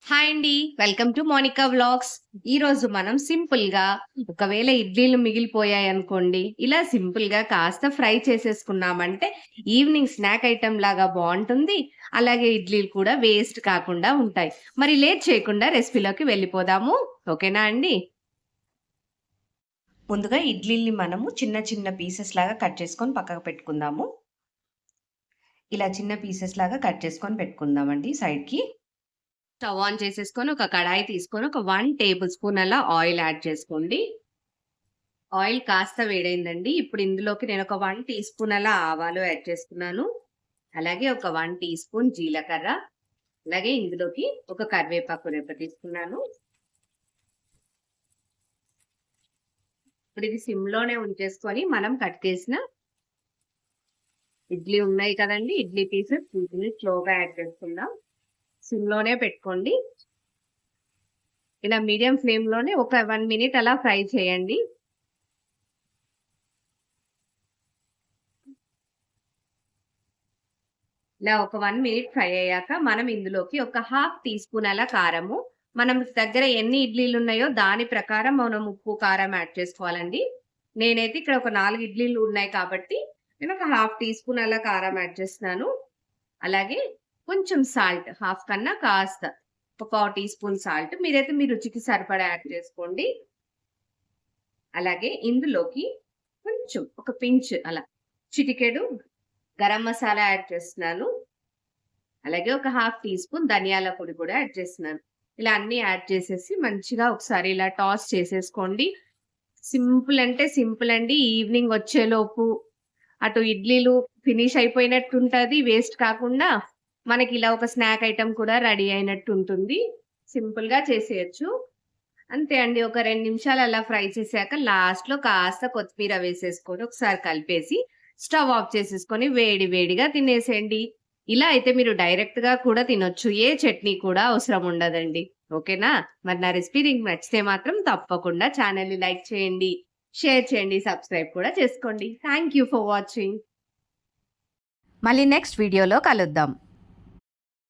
Hi అండి. Welcome to Monika vlogs. ఈరోజు మనం సింపుల్‌గా ఒకవేళ ఇడ్లీలు మిగిలిపోయాయనుకోండి, ఇలా సింపుల్‌గా కాస్త ఫ్రై చేసేసుకున్నామంటే ఈవినింగ్ స్నాక్ ఐటెమ్ లాగా బావుంటుంది. అలాగే ఇడ్లీలు కూడా వేస్ట్ కాకుండా ఉంటాయి. మరి లేట్ చేయకుండా రెసిపీలోకి వెళ్ళిపోదాము. ఓకేనా అండి? ముందుగా ఇడ్లీల్ని మనము చిన్న చిన్న పీసెస్ లాగా కట్ చేసుకొని పక్కకు పెట్టుకుందాము. ఇలా చిన్న పీసెస్ లాగా కట్ చేసుకొని పెట్టుకుందామండి సైడ్‌కి. స్టవ్ ఆన్ చేసేసుకొని ఒక కడాయి తీసుకొని ఒక 1 టేబుల్ స్పూన్ అలా ఆయిల్ యాడ్ చేసుకోండి. ఆయిల్ కాస్త వేడైందండి. ఇప్పుడు ఇందులోకి నేను ఒక 1 టీ స్పూన్ అలా ఆవాలు యాడ్ చేసుకున్నాను. అలాగే ఒక 1 టీ స్పూన్ జీలకర్ర, అలాగే ఇందులోకి ఒక కరివేపాకు రెబ్బ తీసుకున్నాను. ఇప్పుడు ఇది సిమ్‌లోనే ఉంచేసుకొని మనం కట్ చేసిన ఇడ్లీ ఉన్నాయి కదండీ! ఇడ్లీ పీసెస్ వీటిని స్లోగా యాడ్ చేసుకుందాం. సిమ్‌లోనే పెట్టుకోండి. ఇలా మీడియం ఫ్లేమ్‌లోనే ఒక 1 మినిట్ అలా ఫ్రై చేయండి. ఇలా ఒక 1 మినిట్ ఫ్రై అయ్యాక మనం ఇందులోకి ఒక హాఫ్ టీ స్పూన్ అలా కారము, మనం దగ్గర ఎన్ని ఇడ్లీలు ఉన్నాయో దాని ప్రకారం మనం ఉప్పు, కారం యాడ్ చేసుకోవాలండి. నేనైతే ఇక్కడ ఒక 4 ఇడ్లీలు ఉన్నాయి కాబట్టి నేను ఒక హాఫ్ టీ స్పూన్ అలా కారం యాడ్ చేస్తున్నాను. అలాగే కొంచెం సాల్ట్ హాఫ్ కన్నా కాస్త ఒక పావు టీ స్పూన్ సాల్ట్ మీరైతే మీ రుచికి సరిపడా యాడ్ చేసుకోండి. అలాగే ఇందులోకి కొంచెం ఒక పించ్ అలా చిటికెడు గరం మసాలా యాడ్ చేస్తున్నాను. అలాగే ఒక హాఫ్ టీ స్పూన్ ధనియాల పొడి కూడా యాడ్ చేస్తున్నాను. ఇలా అన్నీ యాడ్ చేసేసి మంచిగా ఒకసారి ఇలా టాస్ చేసేసుకోండి. సింపుల్ అంటే సింపుల్ అండి. ఈవినింగ్ వచ్చేలోపు అటు ఇడ్లీలు ఫినిష్ అయిపోయినట్టుంటది. వేస్ట్ కాకుండా మనకి ఇలా ఒక స్నాక్ ఐటెమ్ కూడా రెడీ అయినట్టుంటుంది. సింపుల్‌గా చేసేయొచ్చు. అంతే అండి. ఒక 2 నిమిషాలు అలా ఫ్రై చేశాక లాస్ట్‌లో కాస్త కొత్తిమీర వేసేసుకొని ఒకసారి కలిపేసి స్టవ్ ఆఫ్ చేసేసుకొని వేడి వేడిగా తినేసేయండి. ఇలా అయితే మీరు డైరెక్ట్‌గా కూడా తినొచ్చు. ఏ చట్నీ కూడా అవసరం ఉండదండి. ఓకేనా? మరి నా రెసిపీ మీకు నచ్చితే మాత్రం తప్పకుండా ఛానెల్‌ని లైక్ చేయండి, షేర్ చేయండి, సబ్స్క్రైబ్ కూడా చేసుకోండి. Thank you for watching. మళ్ళీ నెక్స్ట్ వీడియోలో కలుద్దాం.